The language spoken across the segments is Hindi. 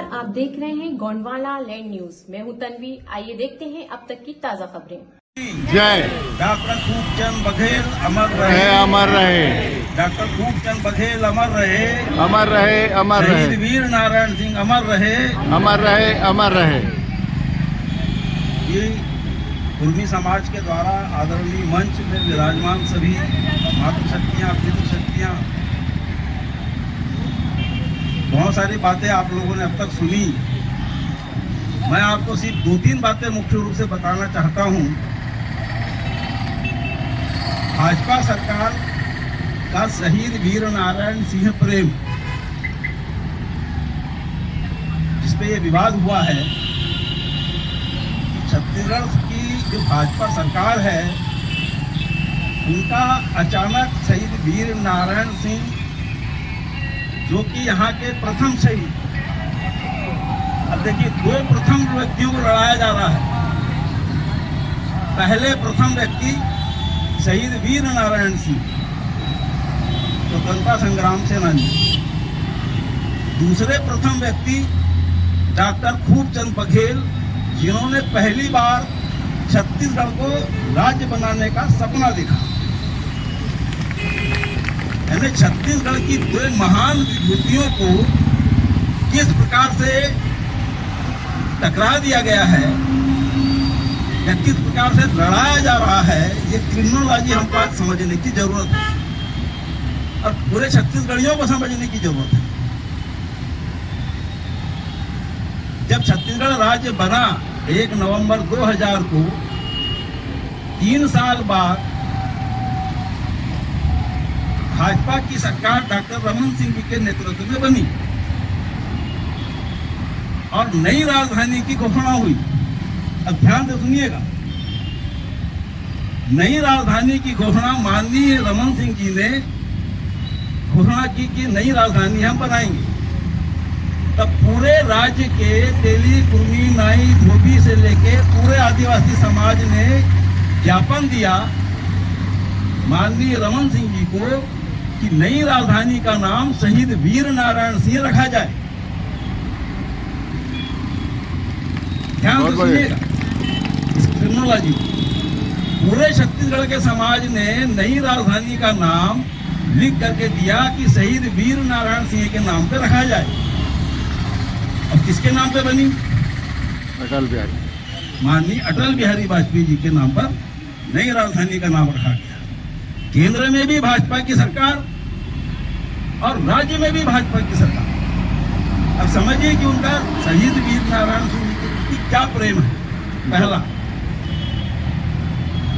नमस्कार, आप देख रहे हैं गोंडवाना लैंड न्यूज। मैं हूं तन्वी। आइए देखते हैं अब तक की ताजा खबरें। जय डॉक्टर खूबचंद बघेल अमर रहे, अमर रहे, डॉक्टर खूबचंद बघेल अमर रहे, अमर रहे, अमर शहीद रहे, वीर नारायण सिंह अमर रहे। अमर रहे, अमर रहे। ये कुर्मी समाज के द्वारा आदरणीय मंच में विराजमान सभी मातृशक्तियाँ, पितृशक्तियाँ, बहुत सारी बातें आप लोगों ने अब तक सुनी। मैं आपको सिर्फ 2-3 बातें मुख्य रूप से बताना चाहता हूँ। भाजपा सरकार का शहीद वीर नारायण सिंह प्रेम, जिसपे ये विवाद हुआ है, छत्तीसगढ़ की जो भाजपा सरकार है, उनका अचानक शहीद वीर नारायण सिंह, जो कि यहाँ के प्रथम शहीद, अब देखिए 2 प्रथम व्यक्तियों को लड़ाया जा रहा है। पहले प्रथम व्यक्ति शहीद वीर नारायण सिंह, स्वतंत्रता संग्राम सेनानी। दूसरे प्रथम व्यक्ति डॉक्टर खूबचंद बघेल, जिन्होंने पहली बार छत्तीसगढ़ को राज्य बनाने का सपना देखा। यानी छत्तीसगढ़ की 2 महान विभूतियों को किस प्रकार से टकरा दिया गया है या किस प्रकार से लड़ाया जा रहा है, ये क्रिमिनोलॉजी हमको आज समझने की जरूरत है और पूरे छत्तीसगढ़ियों को समझने की जरूरत है। जब छत्तीसगढ़ राज्य बना 1 नवंबर 2000 को, 3 साल बाद भाजपा की सरकार डॉक्टर रमन सिंह जी के नेतृत्व में बनी और नई राजधानी की घोषणा हुई। अब ध्यान से सुनिएगा, नई राजधानी की घोषणा माननीय रमन सिंह जी ने घोषणा की कि नई राजधानी हम बनाएंगे। तब पूरे राज्य के तेली, कुर्मी, नाई, धोबी से लेके पूरे आदिवासी समाज ने ज्ञापन दिया माननीय रमन सिंह जी को कि नई राजधानी का नाम शहीद वीर नारायण सिंह रखा जाए। ध्यान से सुनिएगा इस क्रिमिनोलॉजी। पूरे छत्तीसगढ़ के समाज ने नई राजधानी का नाम लिख करके दिया कि शहीद वीर नारायण सिंह के नाम पे रखा जाए। अब किसके नाम पे बनी? अटल बिहारी, माननीय अटल बिहारी वाजपेयी जी के नाम पर नई राजधानी का नाम रखा गया। केंद्र में भी भाजपा की सरकार और राज्य में भी भाजपा की सरकार। अब समझिए कि उनका शहीद वीर नारायण सिंह की क्या प्रेम है। पहला,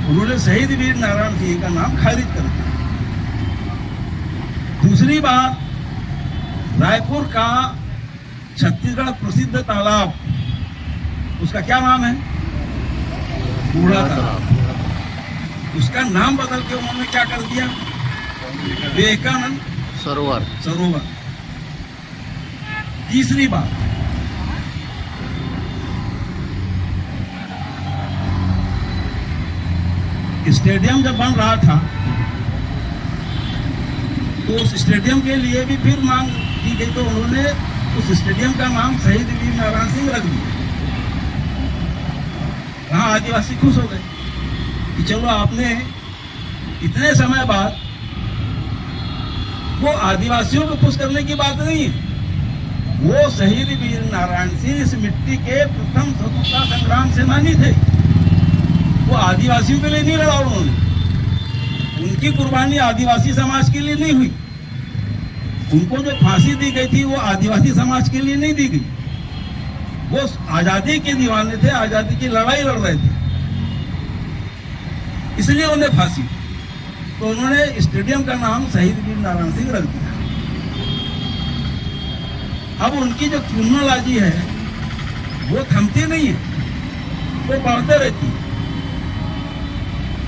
उन्होंने शहीद वीर नारायण सिंह का नाम खारिज कर दिया। दूसरी बात, रायपुर का छत्तीसगढ़ प्रसिद्ध तालाब, उसका क्या नाम है? बूढ़ा तालाब। उसका नाम बदल के उन्होंने क्या कर दिया? विवेकानंद सरोवर। तीसरी बात, स्टेडियम जब बन रहा था तो उस स्टेडियम के लिए भी फिर मांग की गई, तो उन्होंने उस स्टेडियम का नाम शहीद वीर नारायण सिंह रख दिया। वहाँ आदिवासी खुश हो गए कि चलो आपने इतने समय बाद, वो आदिवासियों को खुश करने की बात नहीं है, वो शहीद वीर नारायण सिंह इस मिट्टी के प्रथम स्वतंत्रता संग्राम सेनानी थे। वो आदिवासियों के लिए नहीं लड़ा उन्होंने, उनकी कुर्बानी आदिवासी समाज के लिए नहीं हुई। उनको जो फांसी दी गई थी वो आदिवासी समाज के लिए नहीं दी गई। वो आजादी के दीवाने थे, आजादी की लड़ाई लड़ रहे थे, इसलिए उन्हें फांसी। तो उन्होंने स्टेडियम का नाम शहीद वीर नारायण सिंह रख दिया। अब उनकी जो क्रिमिनोलॉजी है वो थमती नहीं है, वो बढ़ते रहती है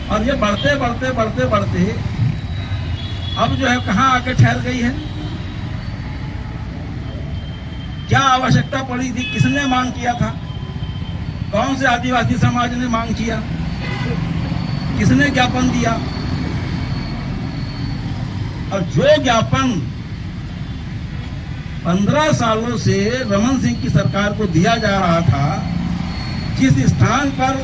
और ये बढ़ते बढ़ते बढ़ते बढ़ते अब जो है कहाँ आके ठहर गई है। क्या आवश्यकता पड़ी थी? किसने मांग किया था? कौन से आदिवासी समाज ने मांग किया? किसने ज्ञापन दिया? और जो ज्ञापन 15 सालों से रमन सिंह की सरकार को दिया जा रहा था, जिस स्थान पर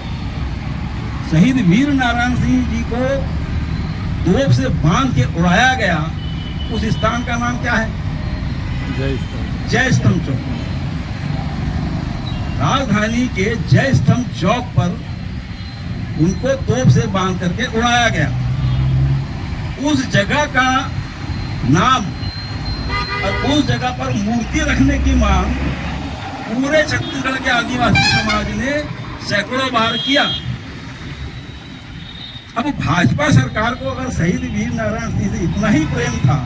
शहीद वीर नारायण सिंह जी को तोप से बांध के उड़ाया गया, उस स्थान का नाम क्या है? जय स्तंभ चौक। राजधानी के जय स्तंभ चौक पर उनको तोप से बांध करके उड़ाया गया। उस जगह का नाम और उस जगह पर मूर्ति रखने की मांग पूरे छत्तीसगढ़ के आदिवासी समाज ने सैकड़ों बार किया। अब भाजपा सरकार को अगर शहीद वीर नारायण सिंह से इतना ही प्रेम था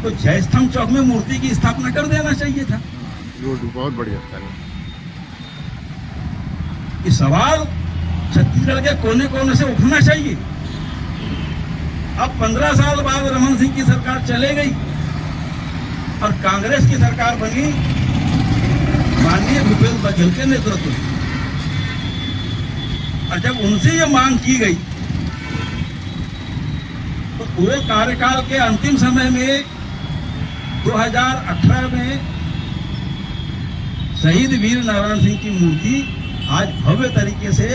तो जय स्तंभ चौक में मूर्ति की स्थापना कर देना चाहिए था। बहुत बढ़िया। ये सवाल छत्तीसगढ़ के कोने कोने से उठना चाहिए। अब 15 साल बाद रमन सिंह की सरकार चले गई और कांग्रेस की सरकार बनी माननीय भूपेश बघेल के नेतृत्व में। और जब उनसे ये मांग की गई तो पूरे कार्यकाल के अंतिम समय में 2018 में शहीद वीर नारायण सिंह की मूर्ति आज भव्य तरीके से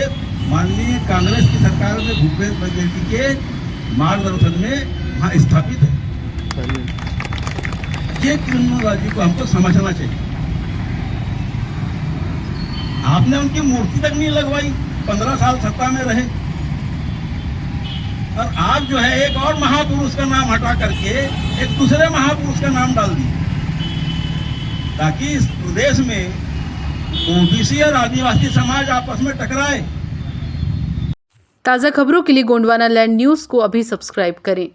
माननीय कांग्रेस की सरकार में भूपेश बघेल जी के मार्गदर्शन में वहां स्थापित है। ये क्रिमिनोलॉजी को हमको समझना चाहिए। आपने उनकी मूर्ति तक नहीं लगवाई, 15 साल सत्ता में रहे, और आप जो है एक और महापुरुष का नाम हटा करके एक दूसरे महापुरुष का नाम डाल दिए ताकि इस प्रदेश में ओबीसी और आदिवासी समाज आपस में टकराए। ताज़ा खबरों के लिए गोंडवाना लैंड न्यूज़ को अभी सब्सक्राइब करें।